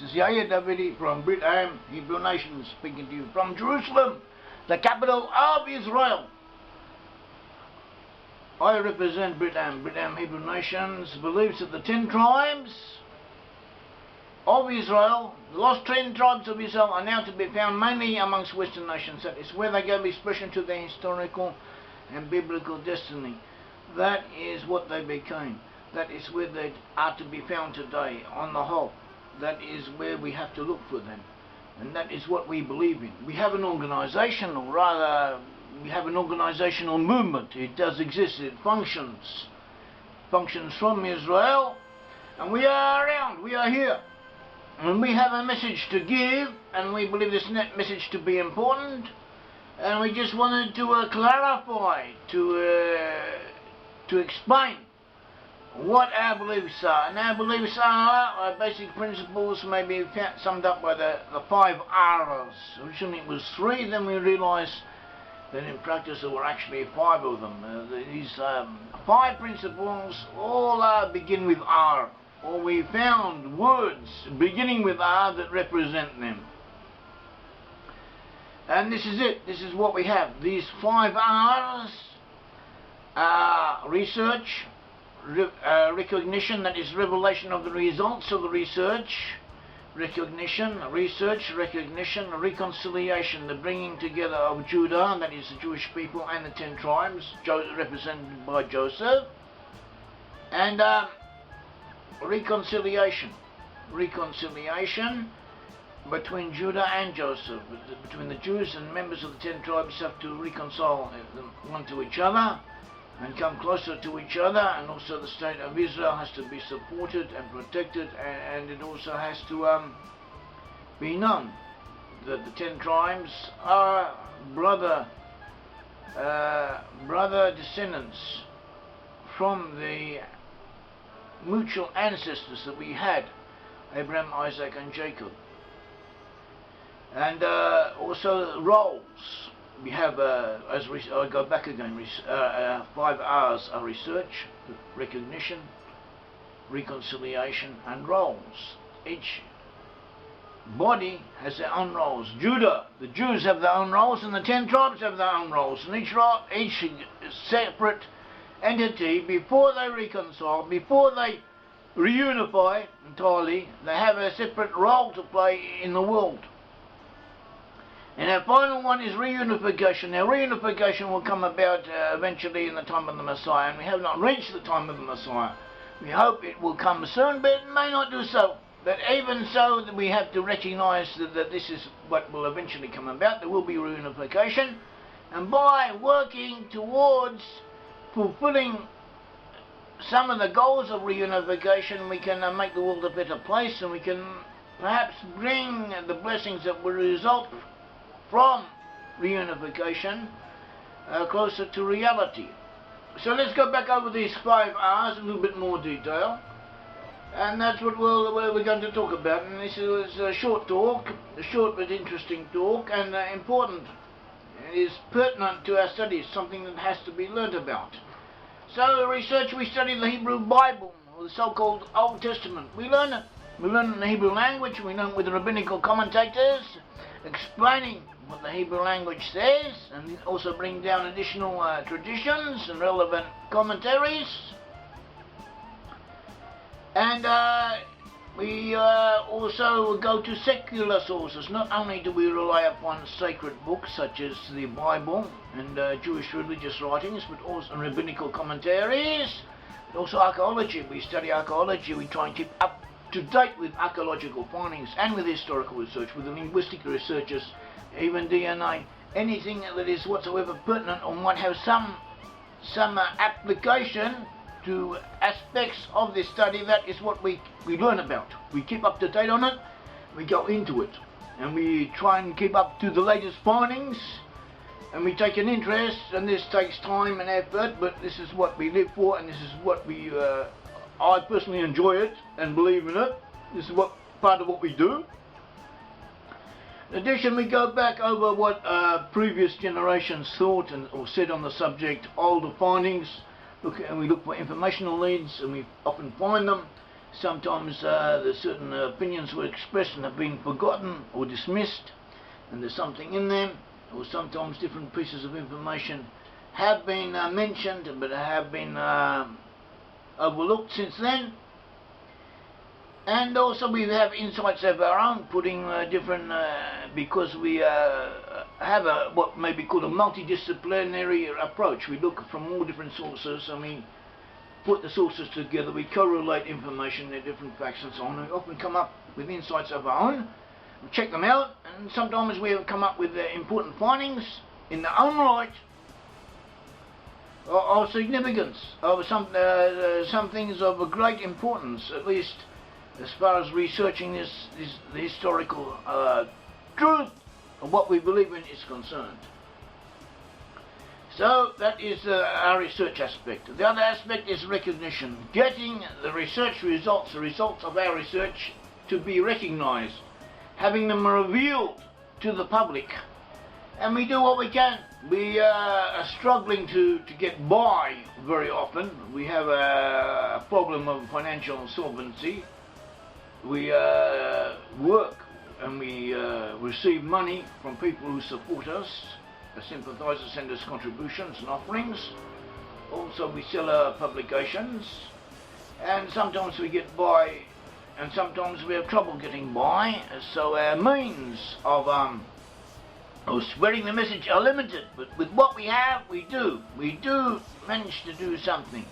This is Yahya Davidi from Brit-Am, Hebrew Nation, speaking to you from Jerusalem, the capital of Israel. I represent Brit-Am. Brit-Am Hebrew Nations believes that the 10 tribes of Israel, the lost 10 tribes of Israel, are now to be found mainly amongst Western nations. That is where they give expression to their historical and biblical destiny. That is what they became. That is where they are to be found today, on the whole. That is where we have to look for them. And that is what we believe in. We have an organization, or rather, we have an organizational movement. It does exist. It functions from Israel. And we are around. We are here. And we have a message to give. And we believe this message to be important. And we just wanted to clarify, to explain what our beliefs are. And our beliefs are basic principles, maybe summed up by the 5 R's. Originally it was 3, then we realized that in practice there were actually 5 of them. These 5 principles all begin with R, or we found words beginning with R that represent them. And this is it. This is what we have. These 5 R's are research, recognition, that is revelation of the results of the research, recognition, reconciliation, the bringing together of Judah, that is the Jewish people, and the 10 tribes, represented by Joseph, and reconciliation between Judah and Joseph, between the Jews and members of the 10 tribes have to reconcile them one to each other and come closer to each other, and also the state of Israel has to be supported and protected, and it also has to be known that the 10 tribes are brother descendants from the mutual ancestors that we had, Abraham, Isaac and Jacob. And also roles. We have, I go back again, 5 R's are research, recognition, reconciliation and roles. Each body has their own roles. Judah, the Jews have their own roles, and the 10 tribes have their own roles. And each separate entity, before they reconcile, before they reunify entirely, they have a separate role to play in the world. And our final one is reunification. Now, reunification will come about eventually in the time of the Messiah, and we have not reached the time of the Messiah. We hope it will come soon, but it may not do so. But even so, we have to recognize that this is what will eventually come about. There will be reunification, and by working towards fulfilling some of the goals of reunification, we can make the world a better place, and we can perhaps bring the blessings that will result from reunification closer to reality. So let's go back over these 5 R's in a little bit more detail, and that's what we're going to talk about. And this is a short talk, a short but interesting talk, and important. It is pertinent to our studies, something that has to be learnt about. So research, we study the Hebrew Bible, or the so-called Old Testament. We learn it. We learn it in the Hebrew language. We learn it with the rabbinical commentators, explaining what the Hebrew language says, and also bring down additional traditions and relevant commentaries. And we also go to secular sources. Not only do we rely upon sacred books such as the Bible and Jewish religious writings, but also rabbinical commentaries, but also archaeology. We study archaeology. We try and keep up to date with archaeological findings and with historical research, with the linguistic researchers, even DNA, anything that is whatsoever pertinent or might have some application to aspects of this study. That is what we learn about. We keep up to date on it, we go into it, and we try and keep up to the latest findings, and we take an interest, and this takes time and effort, but this is what we live for, and this is what we I personally enjoy it and believe in it. This is part of what we do. In addition, we go back over what previous generations thought or said on the subject, older findings, and we look for informational leads, and we often find them, Sometimes the certain opinions were expressed and have been forgotten or dismissed, and there's something in them, or sometimes different pieces of information have been mentioned but have been overlooked since then. And also we have insights of our own, putting different, because we have what may be called a multidisciplinary approach. We look from all different sources and we put the sources together, we correlate information, their different facts and so on, and we often come up with insights of our own. We check them out, and sometimes we have come up with important findings in their own right, of significance, of some things of a great importance, at least as far as researching the historical truth of what we believe in is concerned. So that is our research aspect. The other aspect is recognition, getting the research results, the results of our research, to be recognized, having them revealed to the public. And we do what we can. We are struggling to get by very often. We have a problem of financial solvency. We work and we receive money from people who support us. The sympathizers send us contributions and offerings. Also we sell our publications, and sometimes we get by and sometimes we have trouble getting by, so our means of spreading the message are limited. But with what we have, we do manage to do something.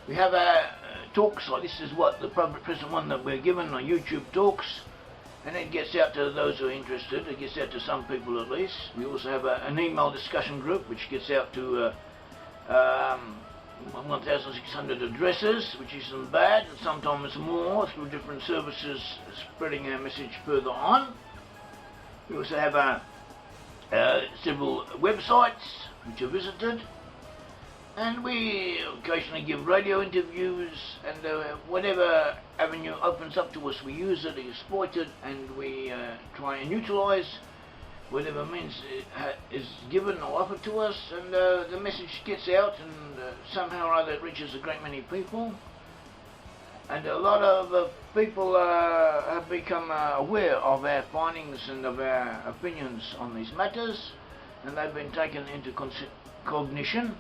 We have talks like this, is what the present one that we're given on YouTube talks, and it gets out to those who are interested. It gets out to some people at least. We also have an email discussion group which gets out to 1,600 addresses, which isn't bad, and sometimes more through different services spreading our message further on. We also have several websites which are visited, and we occasionally give radio interviews, and whatever avenue opens up to us, we use it, exploit it, and we try and utilise whatever means is given or offered to us, and the message gets out, and somehow or other it reaches a great many people. And a lot of people have become aware of our findings and of our opinions on these matters, and they've been taken into cognition.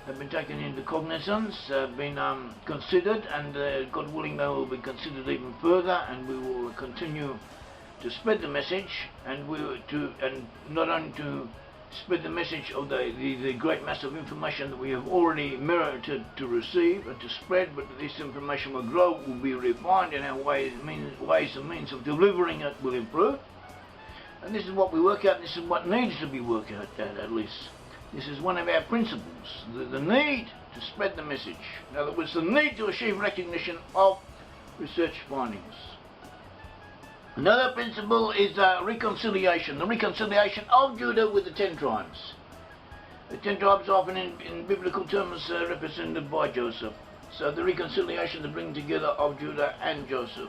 Have been taken into cognizance, been considered, and God willing they will be considered even further, and we will continue to spread the message, and not only to spread the message of the great mass of information that we have already merited to receive and to spread, but this information will grow, will be refined, and our ways and means of delivering it will improve. And this is what we work out, this is what needs to be worked out at least. This is one of our principles, the need to spread the message. In other words, the need to achieve recognition of research findings. Another principle is reconciliation, the reconciliation of Judah with the 10 tribes. The 10 tribes are often in biblical terms represented by Joseph. So the reconciliation, the bringing together of Judah and Joseph.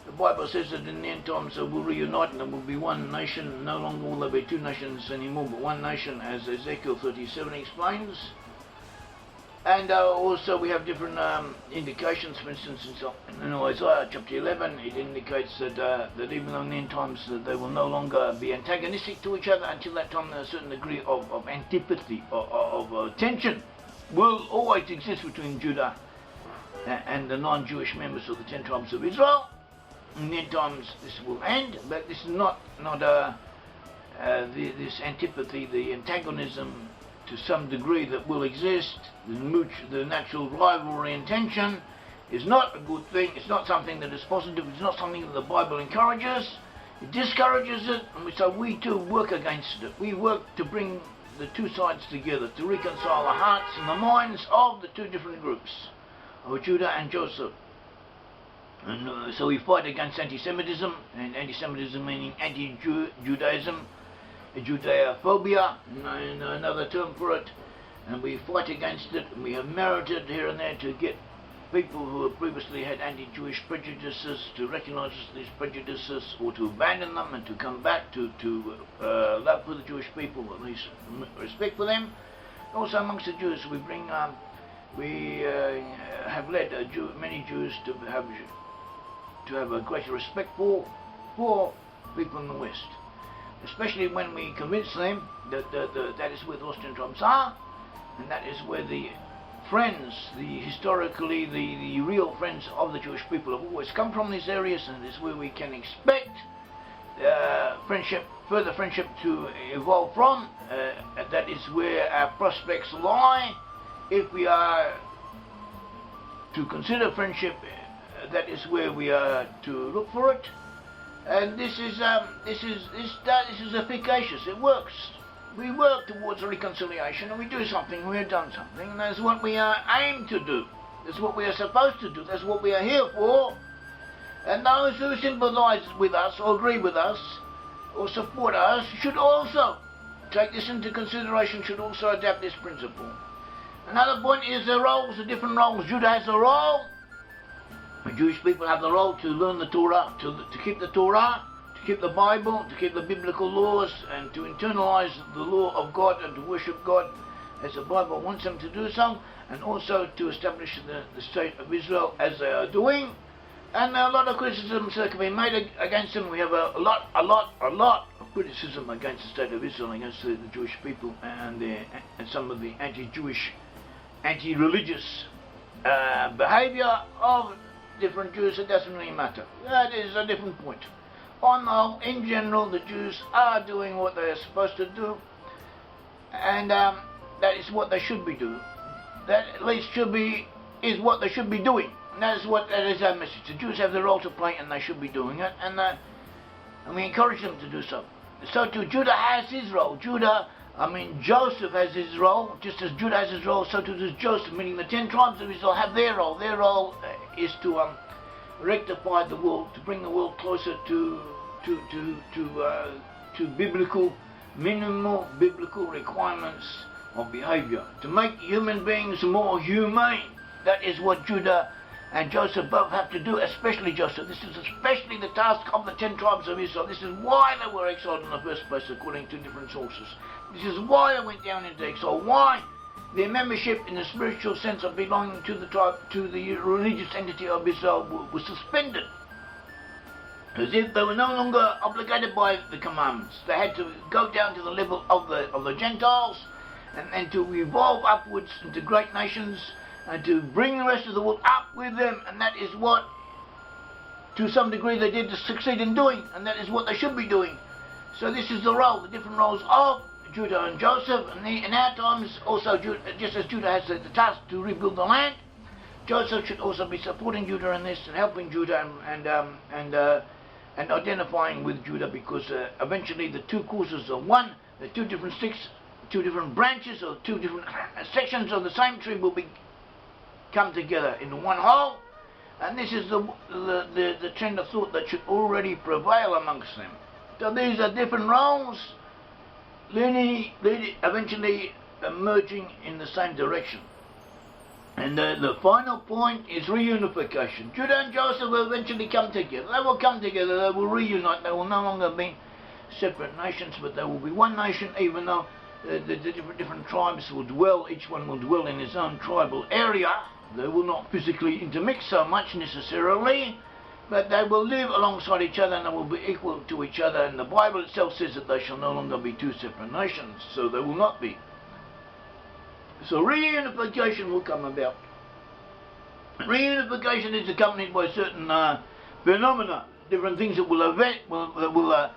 The Bible says that in the end times we'll reunite, and there will be one nation. No longer will there be two nations anymore, but one nation, as Ezekiel 37 explains. And also we have different indications. For instance, in Isaiah chapter 11, it indicates that even though in the end times that they will no longer be antagonistic to each other, until that time a certain degree of antipathy, of tension will always exist between Judah and the non-Jewish members of the 10 tribes of Israel. In the end times this will end, but this is not this antipathy, the antagonism to some degree that will exist, the natural rivalry and tension is not a good thing. It's not something that is positive. It's not something that the Bible encourages. It discourages it, and so we too work against it. We work to bring the two sides together, to reconcile the hearts and the minds of the two different groups, of Judah and Joseph. And so we fight against anti-Semitism, and anti-Semitism meaning anti-Judaism, Judeophobia, another term for it, and we fight against it, and we have merited here and there to get people who have previously had anti-Jewish prejudices to recognise these prejudices, or to abandon them and to come back to love for the Jewish people, at least respect for them. Also amongst the Jews we bring we have led many Jews to have a greater respect for people in the West, especially when we convince them that that is where the Austrian tribes are, and that is where the friends, historically the real friends of the Jewish people have always come from these areas, and it is where we can expect further friendship to evolve from. That is where our prospects lie. If we are to consider friendship, that is where we are to look for it. And this is efficacious. It works. We work towards reconciliation, and we do something. We have done something, and that's what we are aimed to do. That's what we are supposed to do. That's what we are here for. And those who sympathise with us, or agree with us, or support us, should also take this into consideration. Should also adapt this principle. Another point is the roles, the different roles. Judah has a role. The Jewish people have the role to learn the Torah, to keep the Torah, to keep the Bible, to keep the biblical laws, and to internalize the law of God and to worship God as the Bible wants them to do so, and also to establish the state of Israel as they are doing. And a lot of criticisms that can be made against them. We have a lot of criticism against the state of Israel, against the Jewish people, and some of the anti-Jewish, anti-religious behaviour of different Jews. It doesn't really matter. That is a different point. On the whole, in general, the Jews are doing what they are supposed to do, and that is what they should be doing. That at least is what they should be doing. And that is our message. The Jews have the role to play, and they should be doing it, and we encourage them to do so. So too, Judah has his role. Joseph has his role. Just as Judah has his role, so too does Joseph, meaning the 10 tribes of Israel have their role. Their role is to rectify the world, to bring the world closer to biblical, minimal biblical requirements of behavior, to make human beings more humane. That is what Judah and Joseph both have to do, especially Joseph. This is especially the task of the 10 tribes of Israel. This is why they were exiled in the first place, according to different sources. This is why they went down into exile. Why their membership in the spiritual sense of belonging to the tribe, to the religious entity of Israel, was suspended. As if they were no longer obligated by the commandments. They had to go down to the level of the Gentiles, and to evolve upwards into great nations, and to bring the rest of the world up with them. And that is what, to some degree, they did succeed in doing, and that is what they should be doing. So this is the role, the different roles of Judah and Joseph. And in our times, also, just as Judah has the task to rebuild the land, Joseph should also be supporting Judah in this, and helping Judah, and identifying with Judah, because eventually the two causes are one. The two different sticks, two different branches, or two different sections of the same tree will come together into one whole, and this is the trend of thought that should already prevail amongst them. So these are different roles, eventually emerging in the same direction. And the final point is reunification. Judah and Joseph will eventually come together. They will come together, they will reunite. They will no longer be separate nations, but they will be one nation, even though the different tribes will dwell, each one will dwell in his own tribal area. They will not physically intermix so much necessarily, but they will live alongside each other, and they will be equal to each other. And the Bible itself says that they shall no longer be two separate nations, so they will not be. So reunification will come about. Reunification is accompanied by certain phenomena, different things that will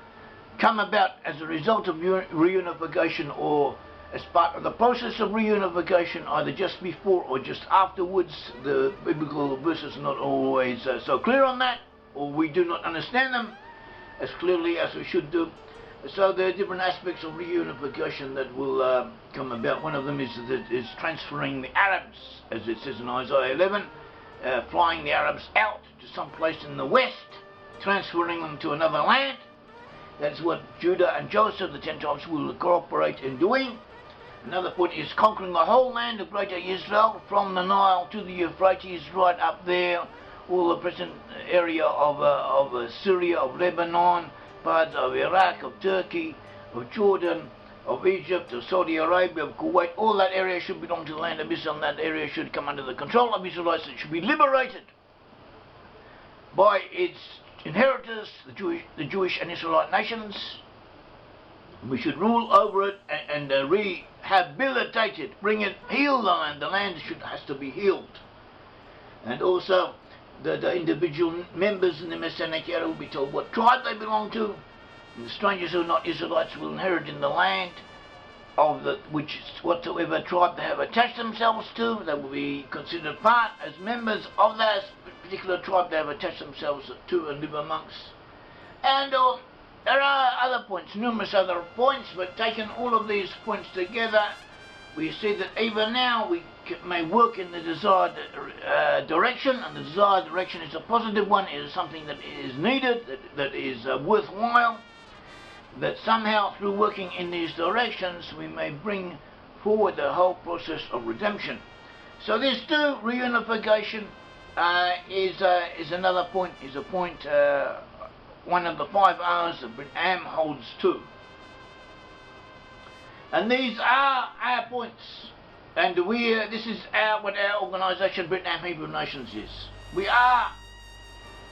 come about as a result of reunification, or as part of the process of reunification, either just before or just afterwards. The biblical verses are not always so clear on that, or we do not understand them as clearly as we should do. So there are different aspects of reunification that will come about. One of them is transferring the Arabs, as it says in Isaiah 11, flying the Arabs out to some place in the west, transferring them to another land. That's what Judah and Joseph, the 10 tribes, will cooperate in doing. Another point is conquering the whole land of Greater Israel, from the Nile to the Euphrates, right up there, all the present area of Syria, of Lebanon, parts of Iraq, of Turkey, of Jordan, of Egypt, of Saudi Arabia, of Kuwait. All that area should belong to the land of Israel, and that area should come under the control of Israelites. It should be liberated by its inheritors, the Jewish and Israelite nations. We should rule over it and rehabilitate it, bring it, heal the land. The land has to be healed. And also, the individual members in the Messianic era will be told what tribe they belong to. And the strangers who are not Israelites will inherit in the land of whatsoever tribe they have attached themselves to. They will be considered part as members of that particular tribe they have attached themselves to and live amongst. And there are other points, numerous other points, but taking all of these points together, we see that even now we may work in the desired direction, and the desired direction is a positive one. It is something that is needed, that is worthwhile, that somehow through working in these directions we may bring forward the whole process of redemption. So this too, reunification, is another point, is a point, one of the 5 R's that Brit-Am holds to. And these are our points. And this is what our organisation, Brit-Am Hebrew Nations, is. We are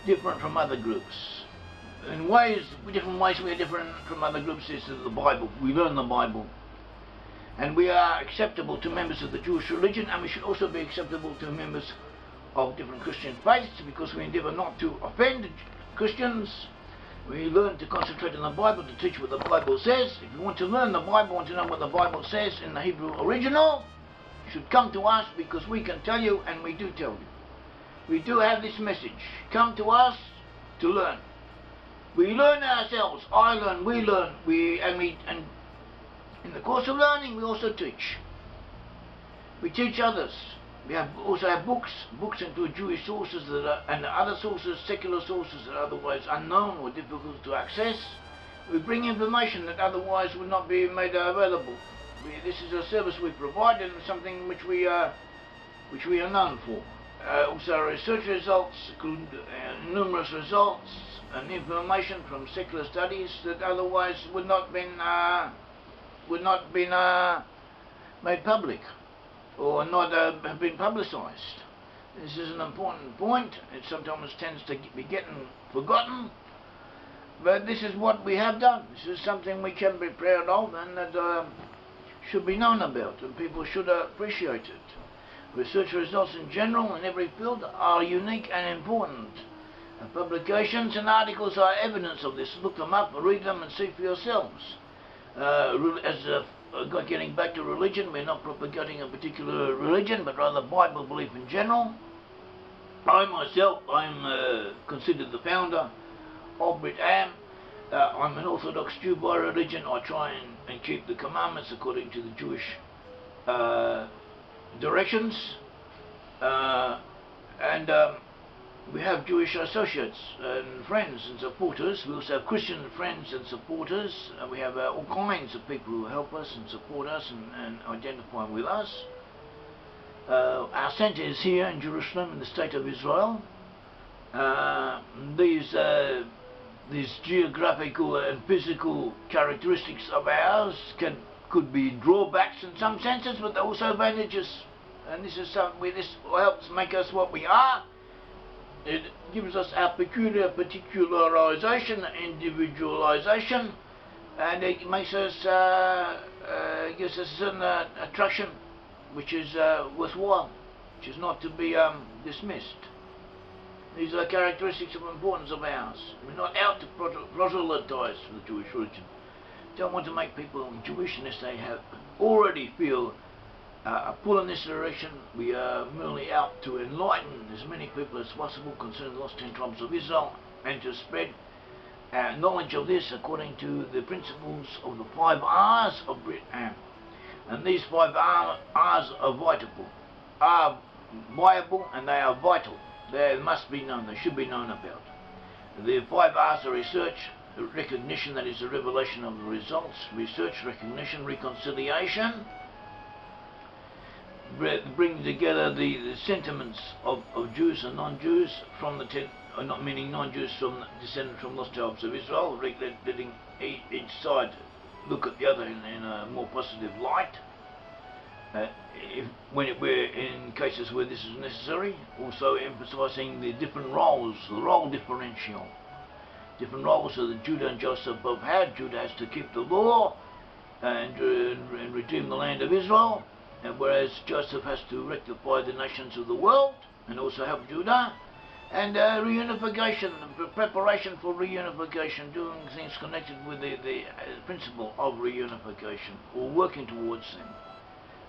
different from other groups. In different ways we are different from other groups is the Bible. We learn the Bible. And we are acceptable to members of the Jewish religion, and we should also be acceptable to members of different Christian faiths, because we endeavour not to offend Christians. We learn to concentrate on the Bible, to teach what the Bible says. If you want to learn the Bible, want to know what the Bible says in the Hebrew original, you should come to us, because we can tell you, and we do tell you. We do have this message. Come to us to learn. We learn ourselves. I learn, we learn, and in the course of learning we also teach. We teach others. We also have books include Jewish sources and other sources, secular sources that are otherwise unknown or difficult to access. We bring information that otherwise would not be made available. This is a service we provide, and something which we are known for. Also, our research results include numerous results and information from secular studies that otherwise would not been made public, or not have been publicised. This is an important point. It sometimes tends to be getting forgotten, but this is what we have done. This is something we can be proud of, and that should be known about, and people should appreciate it. Research results in general in every field are unique and important. Publications and articles are evidence of this. Look them up, read them, and see for yourselves. Getting back to religion, we're not propagating a particular religion, but rather Bible belief in general. I myself, I'm considered the founder of Brit-Am. I'm an Orthodox Jew by religion. I try and keep the commandments according to the Jewish directions. We have Jewish associates and friends and supporters. We also have Christian friends and supporters. We have all kinds of people who help us and support us and identify with us. Our centre is here in Jerusalem, in the state of Israel. These geographical and physical characteristics of ours could be drawbacks in some senses, but they're also advantages. And this is something. This helps make us what we are. It gives us our peculiar particularization, individualization, and it makes us, gives us a certain attraction, which is worthwhile, which is not to be dismissed. These are characteristics of importance of ours. We're not out to proselytize for the Jewish religion. Don't want to make people Jewish unless they already feel a pull in this direction. We are merely out to enlighten as many people as possible concerning the lost 10 tribes of Israel, and to spread knowledge of this according to the principles of the 5 R's of Brit-Am. And these 5 R's are viable, and they are vital. They must be known, they should be known about. The 5 R's are research, recognition, that is the revelation of the results, research, recognition, reconciliation, bring together the sentiments of Jews and non-Jews from the 10, not meaning non-Jews descended from lost tribes of Israel, letting each side look at the other in a more positive light. We're in cases where this is necessary, also emphasizing the different roles, the role differential. Different roles that Judah and Joseph both had. Judah has to keep the law and redeem the land of Israel, and whereas Joseph has to rectify the nations of the world and also help Judah. And reunification, preparation for reunification, doing things connected with the principle of reunification, or working towards them.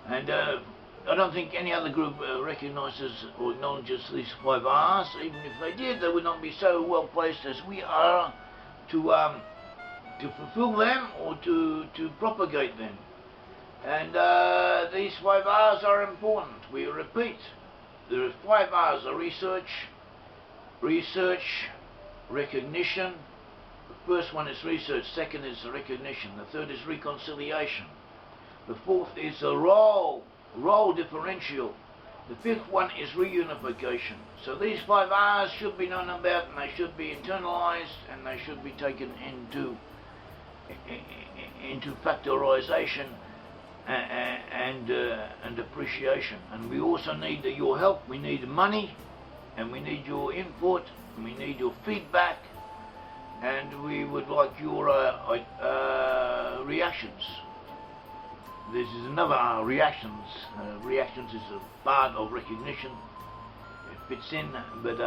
And I don't think any other group recognizes or acknowledges these 5 R's. Even if they did, they would not be so well placed as we are to fulfill them or to propagate them. And these 5 R's are important. We repeat, there are 5 R's: are research, recognition. The first one is research, second is recognition, the third is reconciliation, the fourth is a role differential, the fifth one is reunification. So these 5 R's should be known about, and they should be internalized, and they should be taken into factorization and appreciation. And we also need your help. We need money, and we need your input, and we need your feedback, and we would like your reactions. This is another reactions. Reactions is a part of recognition. It fits in, but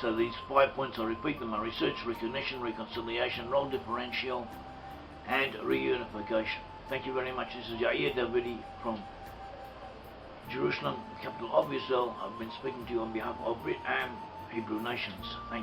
so these 5 points, I repeat them, are research, recognition, reconciliation, role differential, and reunification. Thank you very much. This is Yair Davidi from Jerusalem, the capital of Israel. I've been speaking to you on behalf of Brit-Am Hebrew Nations. Thank you.